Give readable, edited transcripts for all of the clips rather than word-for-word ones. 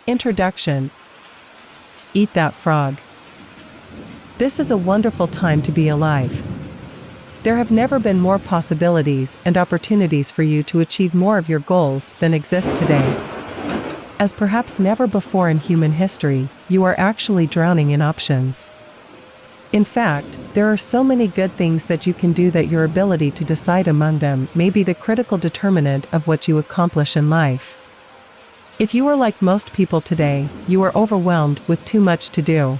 Introduction. Eat that frog. This is a wonderful time to be alive. There have never been more possibilities and opportunities for you to achieve more of your goals than exist today. As perhaps never before in human history, you are actually drowning in options. In fact, there are so many good things that you can do that your ability to decide among them may be the critical determinant of what you accomplish in life. If you are like most people today, you are overwhelmed with too much to do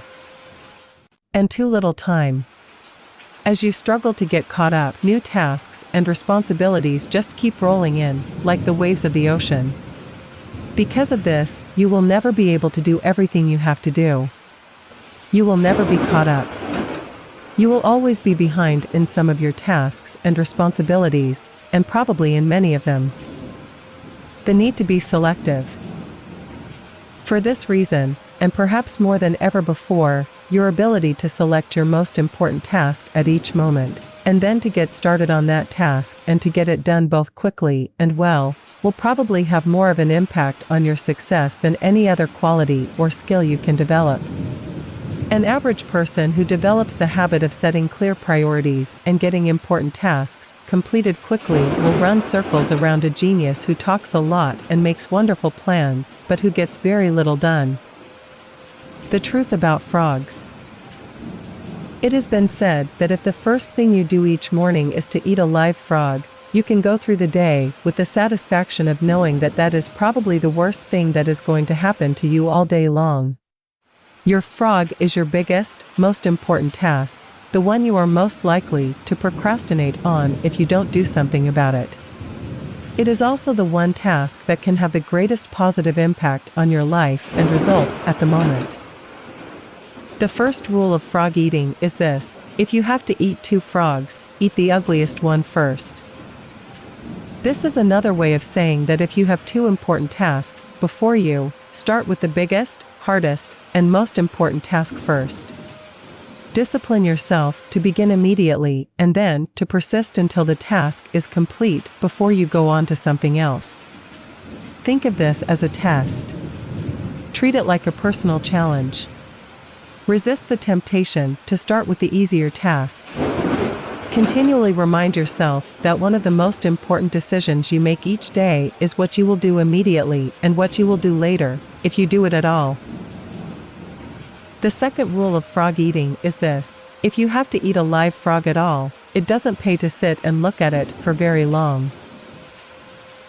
and too little time. As you struggle to get caught up, new tasks and responsibilities just keep rolling in, like the waves of the ocean. Because of this, you will never be able to do everything you have to do. You will never be caught up. You will always be behind in some of your tasks and responsibilities, and probably in many of them. The need to be selective. For this reason, and perhaps more than ever before, your ability to select your most important task at each moment, and then to get started on that task and to get it done both quickly and well, will probably have more of an impact on your success than any other quality or skill you can develop. An average person who develops the habit of setting clear priorities and getting important tasks completed quickly will run circles around a genius who talks a lot and makes wonderful plans, but who gets very little done. The truth about frogs. It has been said that if the first thing you do each morning is to eat a live frog, you can go through the day with the satisfaction of knowing that that is probably the worst thing that is going to happen to you all day long. Your frog is your biggest, most important task, the one you are most likely to procrastinate on if you don't do something about it. It is also the one task that can have the greatest positive impact on your life and results at the moment. The first rule of frog eating is this: if you have to eat 2 frogs, eat the ugliest one first. This is another way of saying that if you have 2 important tasks before you, start with the biggest, hardest, and most important task first. Discipline yourself to begin immediately and then to persist until the task is complete before you go on to something else. Think of this as a test. Treat it like a personal challenge. Resist the temptation to start with the easier task. Continually remind yourself that one of the most important decisions you make each day is what you will do immediately and what you will do later, if you do it at all. The second rule of frog eating is this: if you have to eat a live frog at all, it doesn't pay to sit and look at it for very long.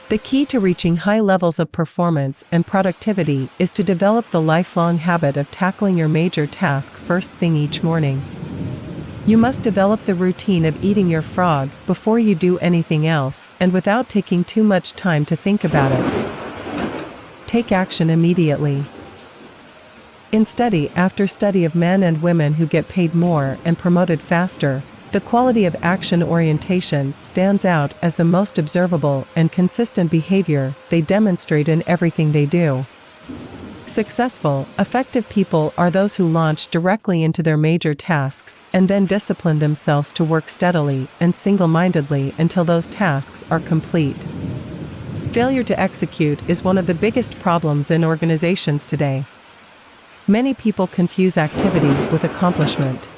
The key to reaching high levels of performance and productivity is to develop the lifelong habit of tackling your major task first thing each morning. You must develop the routine of eating your frog before you do anything else, and without taking too much time to think about it. Take action immediately. In study after study of men and women who get paid more and promoted faster, the quality of action orientation stands out as the most observable and consistent behavior they demonstrate in everything they do. Successful, effective people are those who launch directly into their major tasks and then discipline themselves to work steadily and single-mindedly until those tasks are complete. Failure to execute is one of the biggest problems in organizations today. Many people confuse activity with accomplishment.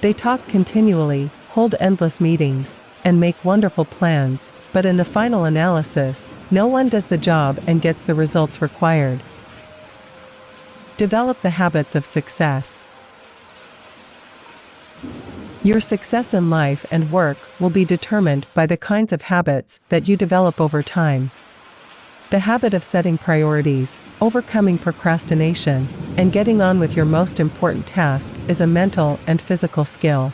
They talk continually, hold endless meetings, and make wonderful plans, but in the final analysis, no one does the job and gets the results required. Develop the habits of success. Your success in life and work will be determined by the kinds of habits that you develop over time. The habit of setting priorities, overcoming procrastination, and getting on with your most important task is a mental and physical skill.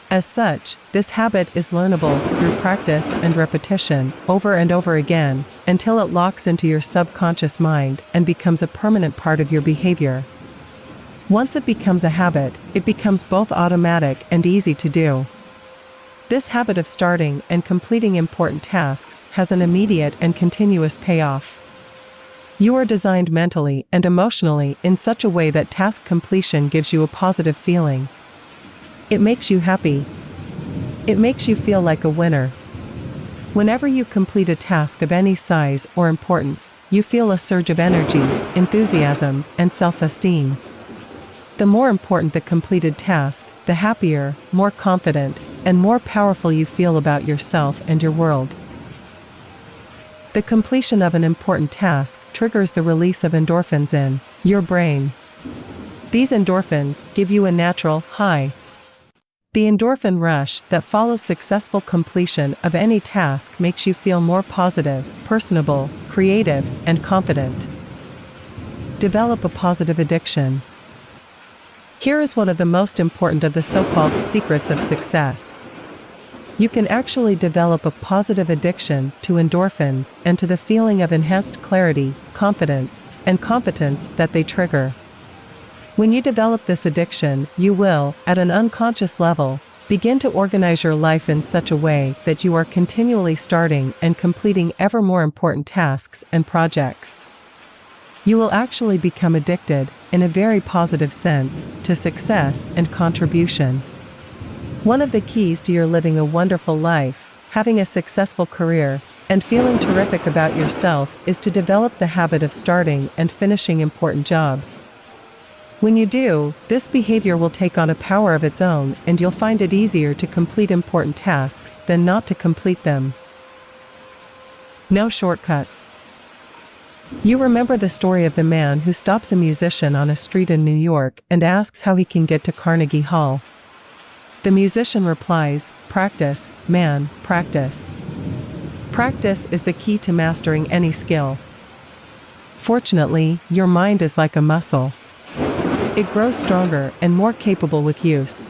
As such, this habit is learnable through practice and repetition over and over again, until it locks into your subconscious mind and becomes a permanent part of your behavior. Once it becomes a habit, it becomes both automatic and easy to do. This habit of starting and completing important tasks has an immediate and continuous payoff. You are designed mentally and emotionally in such a way that task completion gives you a positive feeling. It makes you happy. It makes you feel like a winner. Whenever you complete a task of any size or importance, you feel a surge of energy, enthusiasm, and self-esteem. The more important the completed task, the happier, more confident, and more powerful you feel about yourself and your world. The completion of an important task triggers the release of endorphins in your brain. These endorphins give you a natural high. The endorphin rush that follows successful completion of any task makes you feel more positive, personable, creative, and confident. Develop a positive addiction. Here is one of the most important of the so-called secrets of success. You can actually develop a positive addiction to endorphins and to the feeling of enhanced clarity, confidence, and competence that they trigger. When you develop this addiction, you will, at an unconscious level, begin to organize your life in such a way that you are continually starting and completing ever more important tasks and projects. You will actually become addicted, in a very positive sense, to success and contribution. One of the keys to your living a wonderful life, having a successful career, and feeling terrific about yourself is to develop the habit of starting and finishing important jobs. When you do, this behavior will take on a power of its own, and you'll find it easier to complete important tasks than not to complete them. No shortcuts. You remember the story of the man who stops a musician on a street in New York and asks how he can get to Carnegie Hall. The musician replies, "Practice, man, practice." Practice is the key to mastering any skill. Fortunately, your mind is like a muscle. It grows stronger and more capable with use.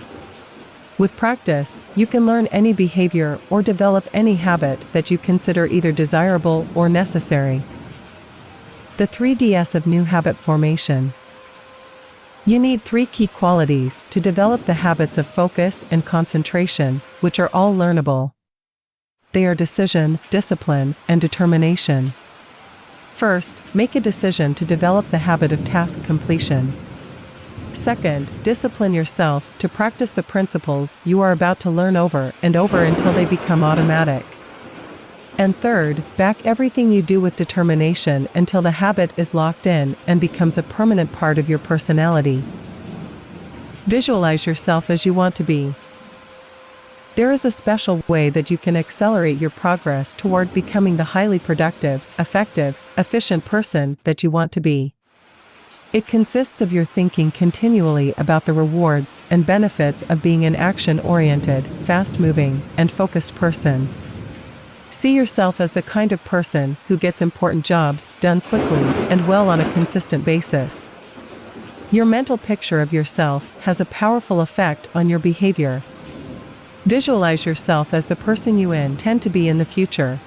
With practice, you can learn any behavior or develop any habit that you consider either desirable or necessary. The 3Ds of new habit formation. You need 3 key qualities to develop the habits of focus and concentration, which are all learnable. They are decision, discipline, and determination. First, make a decision to develop the habit of task completion. Second, discipline yourself to practice the principles you are about to learn over and over until they become automatic. And third, back everything you do with determination until the habit is locked in and becomes a permanent part of your personality. Visualize yourself as you want to be. There is a special way that you can accelerate your progress toward becoming the highly productive, effective, efficient person that you want to be. It consists of your thinking continually about the rewards and benefits of being an action-oriented, fast-moving, and focused person. See yourself as the kind of person who gets important jobs done quickly and well on a consistent basis. Your mental picture of yourself has a powerful effect on your behavior. Visualize yourself as the person you intend to be in the future.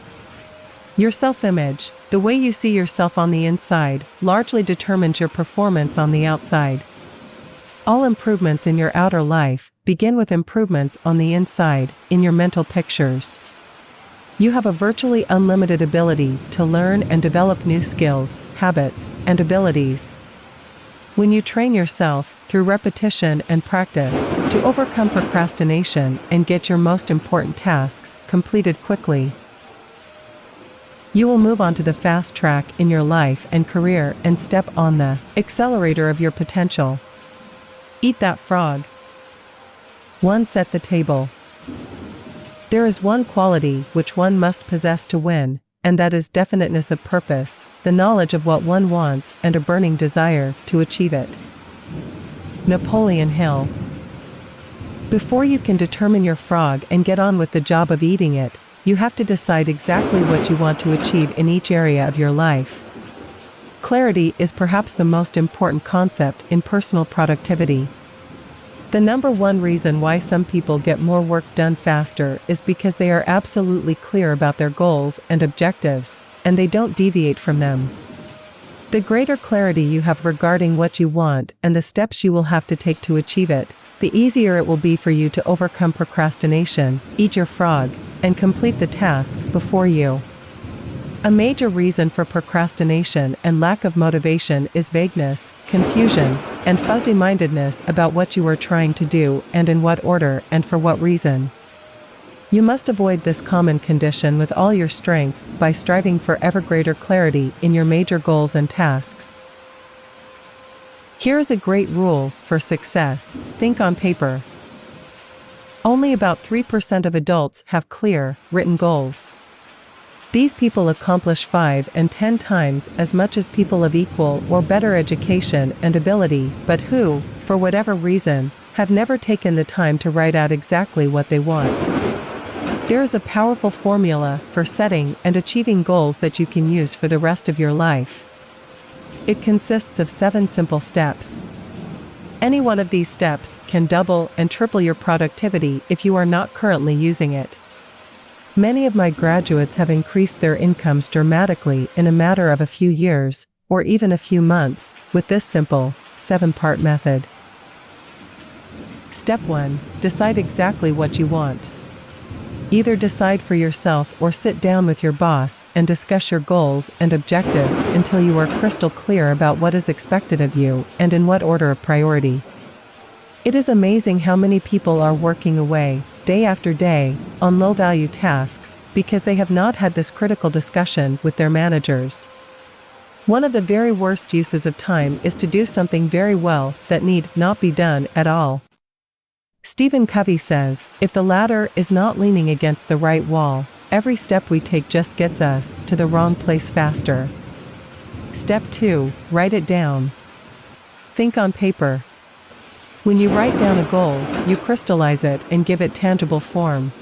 Your self-image, the way you see yourself on the inside, largely determines your performance on the outside. All improvements in your outer life begin with improvements on the inside, in your mental pictures. You have a virtually unlimited ability to learn and develop new skills, habits, and abilities. When you train yourself, through repetition and practice, to overcome procrastination and get your most important tasks completed quickly, you will move on to the fast track in your life and career and step on the accelerator of your potential. Eat that frog. 1. Set the table. There is one quality which one must possess to win, and that is definiteness of purpose, the knowledge of what one wants and a burning desire to achieve it. Napoleon Hill. Before you can determine your frog and get on with the job of eating it, you have to decide exactly what you want to achieve in each area of your life. Clarity is perhaps the most important concept in personal productivity. The number one reason why some people get more work done faster is because they are absolutely clear about their goals and objectives, and they don't deviate from them. The greater clarity you have regarding what you want and the steps you will have to take to achieve it, the easier it will be for you to overcome procrastination, eat your frog, and complete the task before you. A major reason for procrastination and lack of motivation is vagueness, confusion, and fuzzy-mindedness about what you are trying to do and in what order and for what reason. You must avoid this common condition with all your strength by striving for ever greater clarity in your major goals and tasks. Here is a great rule for success: think on paper. Only about 3% of adults have clear, written goals. These people accomplish 5 and 10 times as much as people of equal or better education and ability, but who, for whatever reason, have never taken the time to write out exactly what they want. There is a powerful formula for setting and achieving goals that you can use for the rest of your life. It consists of 7 simple steps. Any one of these steps can double and triple your productivity if you are not currently using it. Many of my graduates have increased their incomes dramatically in a matter of a few years, or even a few months, with this simple, 7-part method. Step 1. Decide exactly what you want. Either decide for yourself or sit down with your boss and discuss your goals and objectives until you are crystal clear about what is expected of you and in what order of priority. It is amazing how many people are working away, day after day, on low-value tasks because they have not had this critical discussion with their managers. One of the very worst uses of time is to do something very well that need not be done at all. Stephen Covey says, if the ladder is not leaning against the right wall, every step we take just gets us to the wrong place faster. Step 2. Write it down. Think on paper. When you write down a goal, you crystallize it and give it tangible form.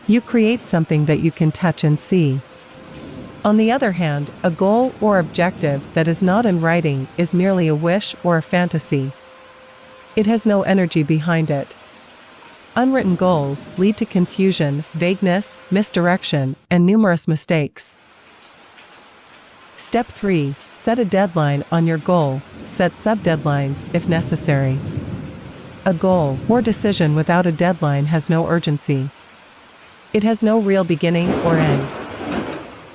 You create something that you can touch and see. On the other hand, a goal or objective that is not in writing is merely a wish or a fantasy. It has no energy behind it. Unwritten goals lead to confusion, vagueness, misdirection, and numerous mistakes. Step 3. Set a deadline on your goal. Set sub-deadlines if necessary. A goal or decision without a deadline has no urgency. It has no real beginning or end.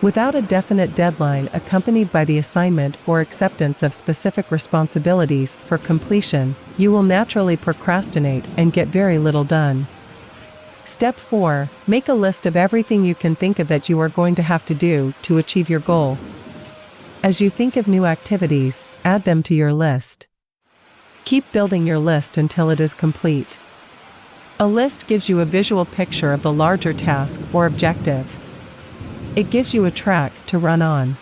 Without a definite deadline accompanied by the assignment or acceptance of specific responsibilities for completion, you will naturally procrastinate and get very little done. Step 4. Make a list of everything you can think of that you are going to have to do to achieve your goal. As you think of new activities, add them to your list. Keep building your list until it is complete. A list gives you a visual picture of the larger task or objective. It gives you a track to run on.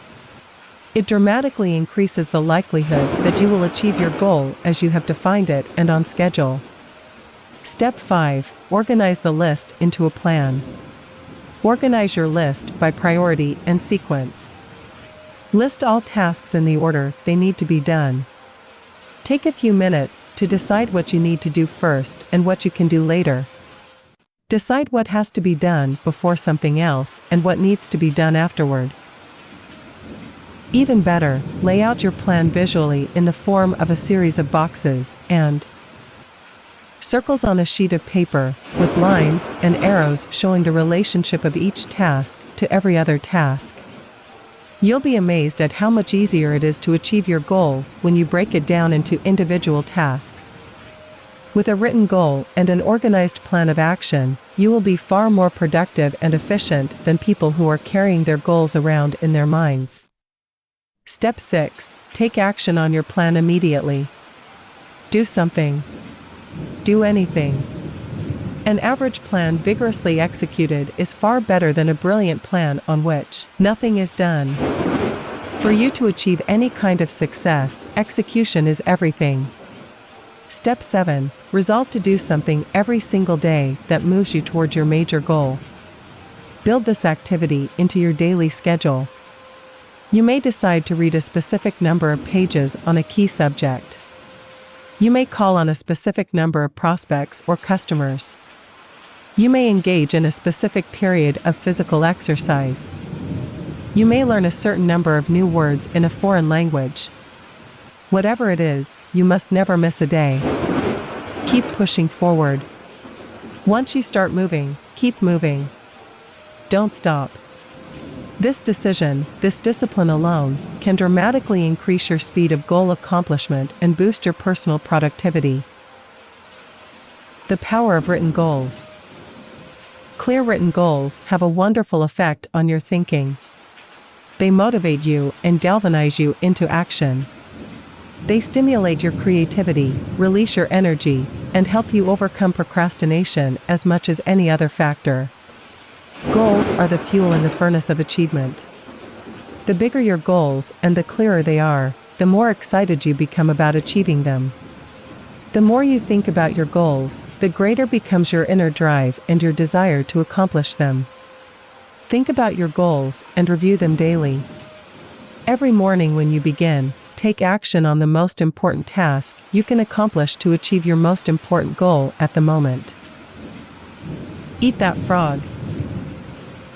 It dramatically increases the likelihood that you will achieve your goal as you have defined it and on schedule. Step 5. Organize the list into a plan. Organize your list by priority and sequence. List all tasks in the order they need to be done. Take a few minutes to decide what you need to do first and what you can do later. Decide what has to be done before something else and what needs to be done afterward. Even better, lay out your plan visually in the form of a series of boxes and circles on a sheet of paper, with lines and arrows showing the relationship of each task to every other task. You'll be amazed at how much easier it is to achieve your goal when you break it down into individual tasks. With a written goal and an organized plan of action, you will be far more productive and efficient than people who are carrying their goals around in their minds. Step 6. Take action on your plan immediately. Do something. Do anything. An average plan vigorously executed is far better than a brilliant plan on which nothing is done. For you to achieve any kind of success, execution is everything. Step 7. Resolve to do something every single day that moves you towards your major goal. Build this activity into your daily schedule. You may decide to read a specific number of pages on a key subject. You may call on a specific number of prospects or customers. You may engage in a specific period of physical exercise. You may learn a certain number of new words in a foreign language. Whatever it is, you must never miss a day. Keep pushing forward. Once you start moving, keep moving. Don't stop. This decision, this discipline alone, can dramatically increase your speed of goal accomplishment and boost your personal productivity. The power of written goals. Clear written goals have a wonderful effect on your thinking. They motivate you and galvanize you into action. They stimulate your creativity, release your energy, and help you overcome procrastination as much as any other factor. Goals are the fuel in the furnace of achievement. The bigger your goals and the clearer they are, the more excited you become about achieving them. The more you think about your goals, the greater becomes your inner drive and your desire to accomplish them. Think about your goals and review them daily. Every morning when you begin, take action on the most important task you can accomplish to achieve your most important goal at the moment. Eat that frog.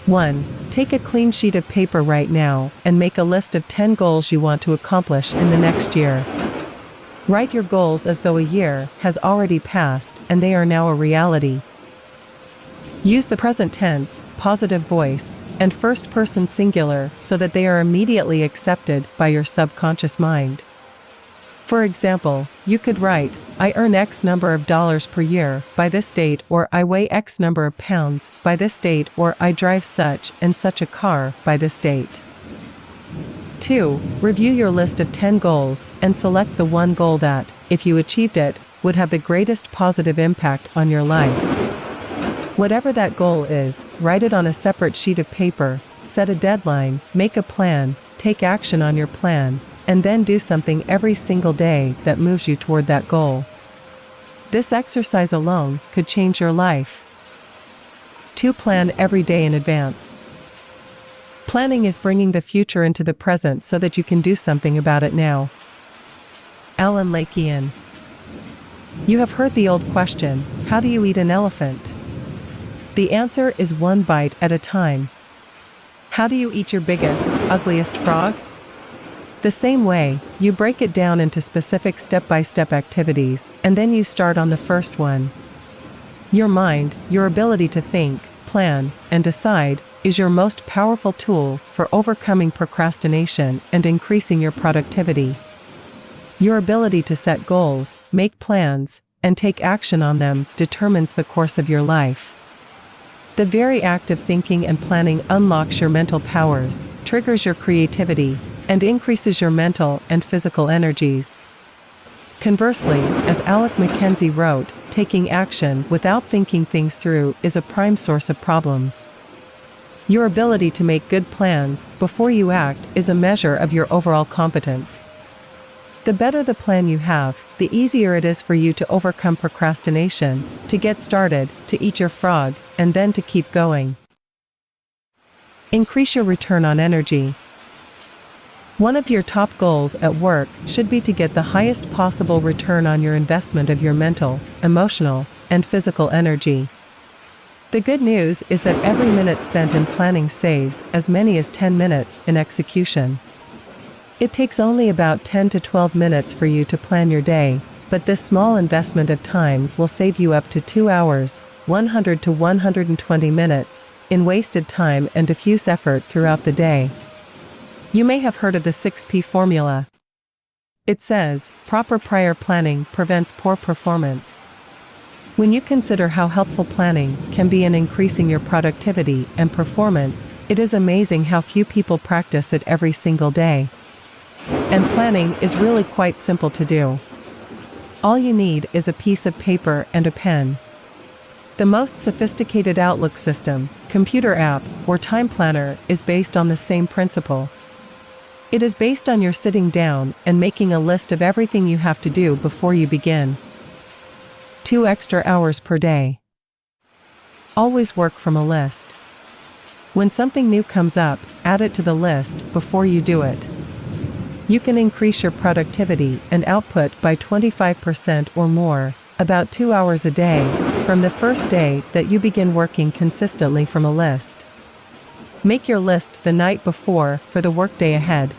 1. Take a clean sheet of paper right now and make a list of 10 goals you want to accomplish in the next year. Write your goals as though a year has already passed and they are now a reality. Use the present tense, positive voice, and first-person singular so that they are immediately accepted by your subconscious mind. For example, you could write, I earn X number of dollars per year by this date, or I weigh X number of pounds by this date, or I drive such and such a car by this date. 2. Review your list of 10 goals and select the one goal that, if you achieved it, would have the greatest positive impact on your life. Whatever that goal is, write it on a separate sheet of paper, set a deadline, make a plan, take action on your plan, and then do something every single day that moves you toward that goal. This exercise alone could change your life. 2. Plan every day in advance. Planning is bringing the future into the present so that you can do something about it now. Alan Lakian. You have heard the old question, how do you eat an elephant? The answer is one bite at a time. How do you eat your biggest, ugliest frog? The same way, you break it down into specific step-by-step activities, and then you start on the first one. Your mind, your ability to think, plan, and decide, is your most powerful tool for overcoming procrastination and increasing your productivity. Your ability to set goals, make plans, and take action on them determines the course of your life. The very act of thinking and planning unlocks your mental powers, triggers your creativity, and increases your mental and physical energies. Conversely, as Alec Mackenzie wrote, taking action without thinking things through is a prime source of problems. Your ability to make good plans before you act is a measure of your overall competence. The better the plan you have, the easier it is for you to overcome procrastination, to get started, to eat your frog, and then to keep going. Increase your return on energy. One of your top goals at work should be to get the highest possible return on your investment of your mental, emotional, and physical energy. The good news is that every minute spent in planning saves as many as 10 minutes in execution. It takes only about 10 to 12 minutes for you to plan your day, but this small investment of time will save you up to 2 hours, 100 to 120 minutes, in wasted time and diffuse effort throughout the day. You may have heard of the 6P formula. It says, proper prior planning prevents poor performance. When you consider how helpful planning can be in increasing your productivity and performance, it is amazing how few people practice it every single day. And planning is really quite simple to do. All you need is a piece of paper and a pen. The most sophisticated Outlook system, computer app, or time planner is based on the same principle. It is based on your sitting down and making a list of everything you have to do before you begin. 2 extra hours per day. Always work from a list. When something new comes up, add it to the list before you do it. You can increase your productivity and output by 25% or more, about 2 hours a day, from the first day that you begin working consistently from a list. Make your list the night before for the workday ahead.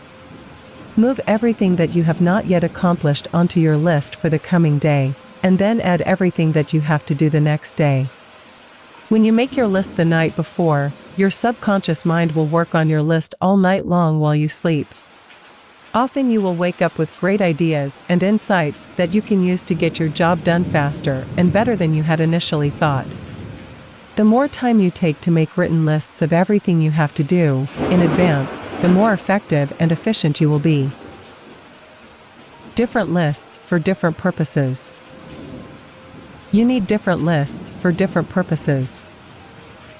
Move everything that you have not yet accomplished onto your list for the coming day, and then add everything that you have to do the next day. When you make your list the night before, your subconscious mind will work on your list all night long while you sleep. Often you will wake up with great ideas and insights that you can use to get your job done faster and better than you had initially thought. The more time you take to make written lists of everything you have to do in advance, the more effective and efficient you will be. Different lists for different purposes. You need different lists for different purposes.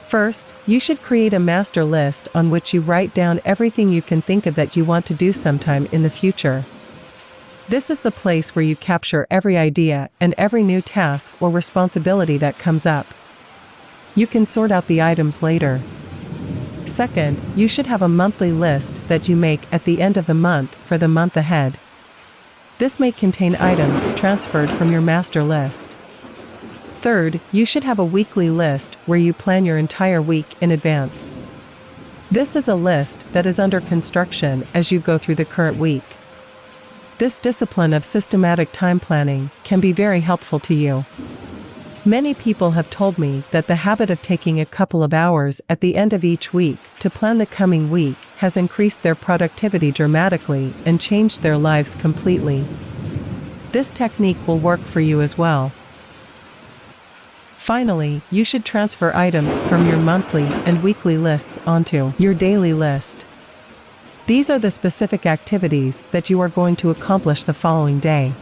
First, you should create a master list on which you write down everything you can think of that you want to do sometime in the future. This is the place where you capture every idea and every new task or responsibility that comes up. You can sort out the items later. Second, you should have a monthly list that you make at the end of the month for the month ahead. This may contain items transferred from your master list. Third, you should have a weekly list where you plan your entire week in advance. This is a list that is under construction as you go through the current week. This discipline of systematic time planning can be very helpful to you. Many people have told me that the habit of taking a couple of hours at the end of each week to plan the coming week has increased their productivity dramatically and changed their lives completely. This technique will work for you as well. Finally, you should transfer items from your monthly and weekly lists onto your daily list. These are the specific activities that you are going to accomplish the following day.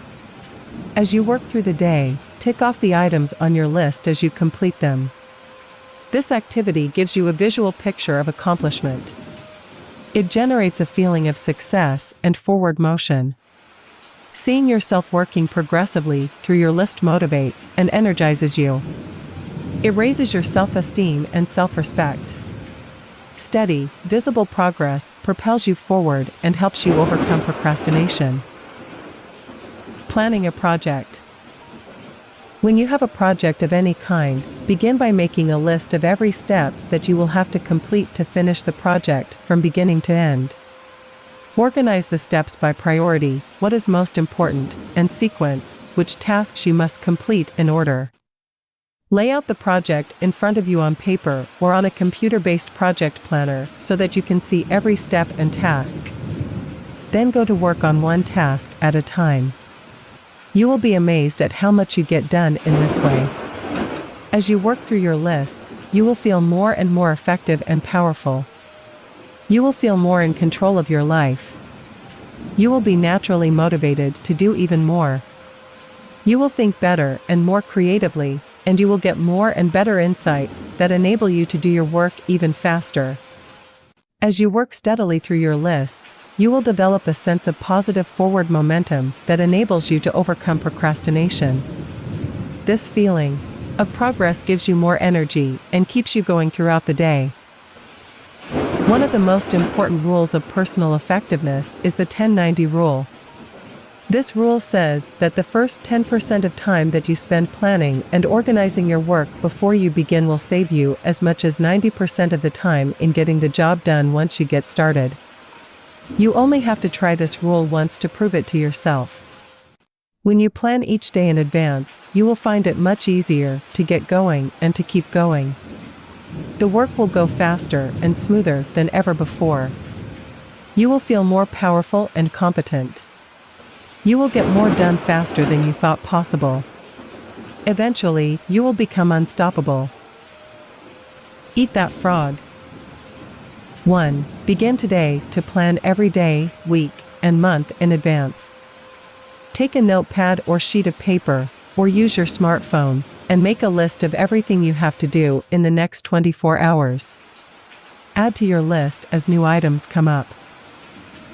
As you work through the day, tick off the items on your list as you complete them. This activity gives you a visual picture of accomplishment. It generates a feeling of success and forward motion. Seeing yourself working progressively through your list motivates and energizes you. It raises your self-esteem and self-respect. Steady, visible progress propels you forward and helps you overcome procrastination. Planning a project. When you have a project of any kind, begin by making a list of every step that you will have to complete to finish the project from beginning to end. Organize the steps by priority, what is most important, and sequence, which tasks you must complete in order. Lay out the project in front of you on paper or on a computer-based project planner so that you can see every step and task. Then go to work on one task at a time. You will be amazed at how much you get done in this way. As you work through your lists, you will feel more and more effective and powerful. You will feel more in control of your life. You will be naturally motivated to do even more. You will think better and more creatively, and you will get more and better insights that enable you to do your work even faster. As you work steadily through your lists, you will develop a sense of positive forward momentum that enables you to overcome procrastination. This feeling of progress gives you more energy and keeps you going throughout the day. One of the most important rules of personal effectiveness is the 10-90 rule. This rule says that the first 10% of time that you spend planning and organizing your work before you begin will save you as much as 90% of the time in getting the job done once you get started. You only have to try this rule once to prove it to yourself. When you plan each day in advance, you will find it much easier to get going and to keep going. The work will go faster and smoother than ever before. You will feel more powerful and competent. You will get more done faster than you thought possible. Eventually, you will become unstoppable. Eat that frog. 1. Begin today to plan every day, week, and month in advance. Take a notepad or sheet of paper, or use your smartphone, and make a list of everything you have to do in the next 24 hours. Add to your list as new items come up.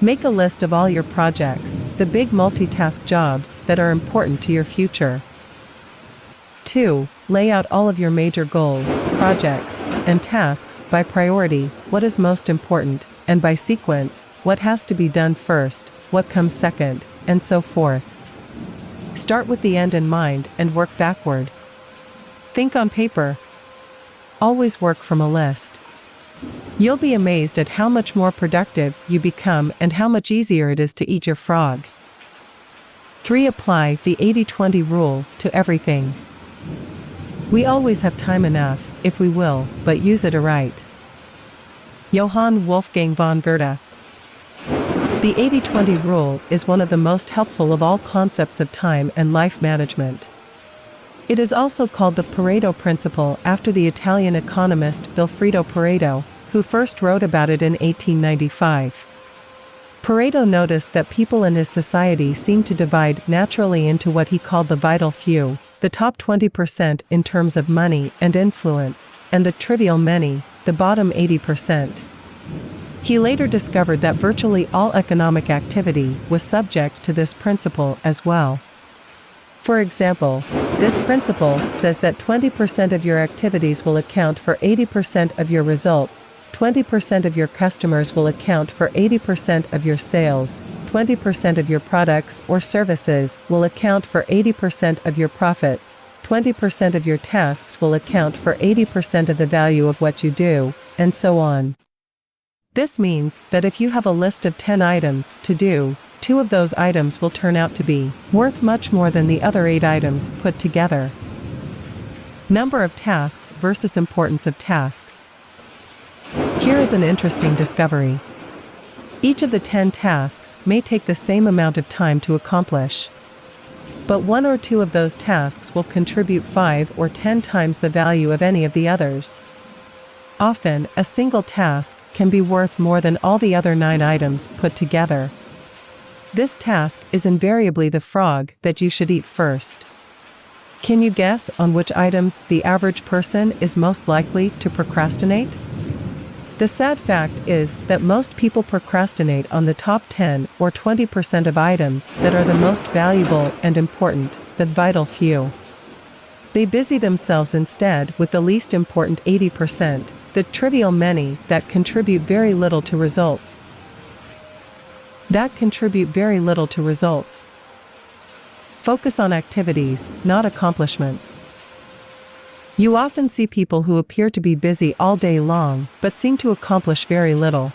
Make a list of all your projects, the big multitask jobs that are important to your future. 2. Lay out all of your major goals, projects, and tasks by priority, what is most important, and by sequence, what has to be done first, what comes second, and so forth. Start with the end in mind and work backward. Think on paper. Always work from a list. You'll be amazed at how much more productive you become and how much easier it is to eat your frog. 3. Apply the 80-20 rule to everything. We always have time enough, if we will, but use it aright. Johann Wolfgang von Goethe. The 80-20 rule is one of the most helpful of all concepts of time and life management. It is also called the Pareto principle after the Italian economist Vilfredo Pareto, who first wrote about it in 1895. Pareto noticed that people in his society seemed to divide naturally into what he called the vital few, the top 20% in terms of money and influence, and the trivial many, the bottom 80%. He later discovered that virtually all economic activity was subject to this principle as well. For example, this principle says that 20% of your activities will account for 80% of your results, 20% of your customers will account for 80% of your sales, 20% of your products or services will account for 80% of your profits, 20% of your tasks will account for 80% of the value of what you do, and so on. This means that if you have a list of 10 items to do, 2 of those items will turn out to be worth much more than the other 8 items put together. Number of tasks versus importance of tasks. Here is an interesting discovery. Each of the 10 tasks may take the same amount of time to accomplish. But 1 or 2 of those tasks will contribute 5 or 10 times the value of any of the others. Often, a single task can be worth more than all the other 9 items put together. This task is invariably the frog that you should eat first. Can you guess on which items the average person is most likely to procrastinate? The sad fact is that most people procrastinate on the top 10 or 20% of items that are the most valuable and important, the vital few. They busy themselves instead with the least important 80%, the trivial many that contribute very little to results. Focus on activities, not accomplishments. You often see people who appear to be busy all day long, but seem to accomplish very little.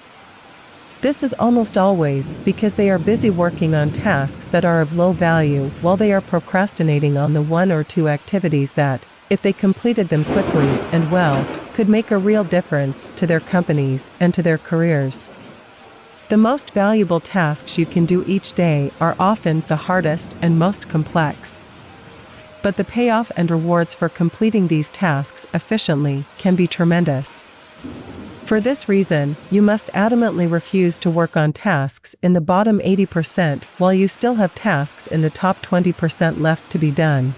This is almost always because they are busy working on tasks that are of low value while they are procrastinating on the 1 or 2 activities that, if they completed them quickly and well, could make a real difference to their companies and to their careers. The most valuable tasks you can do each day are often the hardest and most complex. But the payoff and rewards for completing these tasks efficiently can be tremendous. For this reason, you must adamantly refuse to work on tasks in the bottom 80% while you still have tasks in the top 20% left to be done.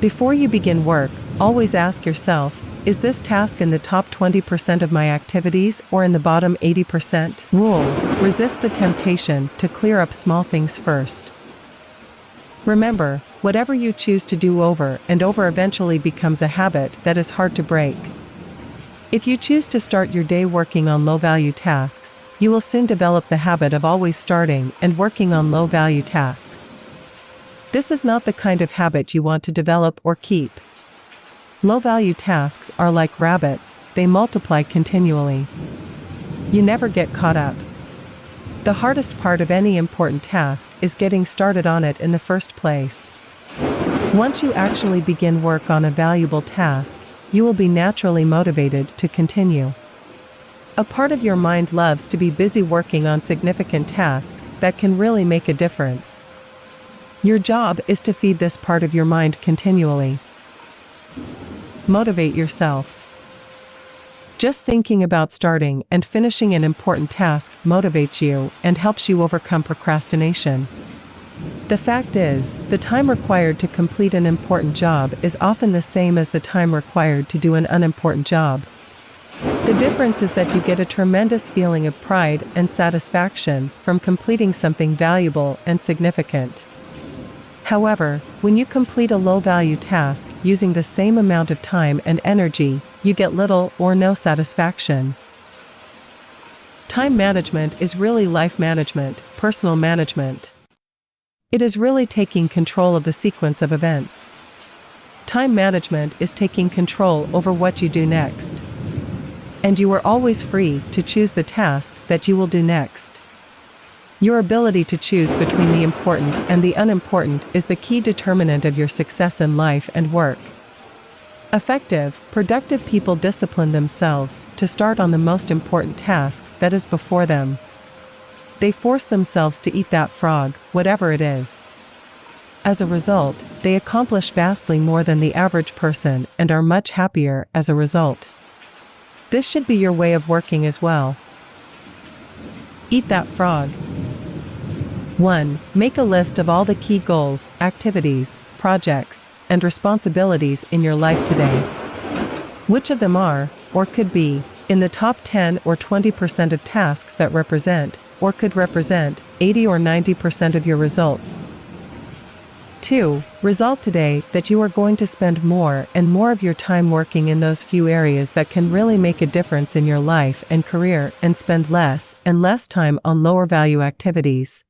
Before you begin work, always ask yourself, is this task in the top 20% of my activities or in the bottom 80%? Rule: resist the temptation to clear up small things first. Remember, whatever you choose to do over and over eventually becomes a habit that is hard to break. If you choose to start your day working on low-value tasks, you will soon develop the habit of always starting and working on low-value tasks. This is not the kind of habit you want to develop or keep. Low-value tasks are like rabbits, they multiply continually. You never get caught up. The hardest part of any important task is getting started on it in the first place. Once you actually begin work on a valuable task, you will be naturally motivated to continue. A part of your mind loves to be busy working on significant tasks that can really make a difference. Your job is to feed this part of your mind continually. Motivate yourself. Just thinking about starting and finishing an important task motivates you and helps you overcome procrastination. The fact is, the time required to complete an important job is often the same as the time required to do an unimportant job. The difference is that you get a tremendous feeling of pride and satisfaction from completing something valuable and significant. However, when you complete a low-value task using the same amount of time and energy, you get little or no satisfaction. Time management is really life management, personal management. It is really taking control of the sequence of events. Time management is taking control over what you do next. And you are always free to choose the task that you will do next. Your ability to choose between the important and the unimportant is the key determinant of your success in life and work. Effective, productive people discipline themselves to start on the most important task that is before them. They force themselves to eat that frog, whatever it is. As a result, they accomplish vastly more than the average person and are much happier as a result. This should be your way of working as well. Eat that frog. 1. Make a list of all the key goals, activities, projects, and responsibilities in your life today. Which of them are, or could be, in the top 10 or 20% of tasks that represent, or could represent, 80 or 90% of your results? 2. Resolve today that you are going to spend more and more of your time working in those few areas that can really make a difference in your life and career, and spend less and less time on lower value activities.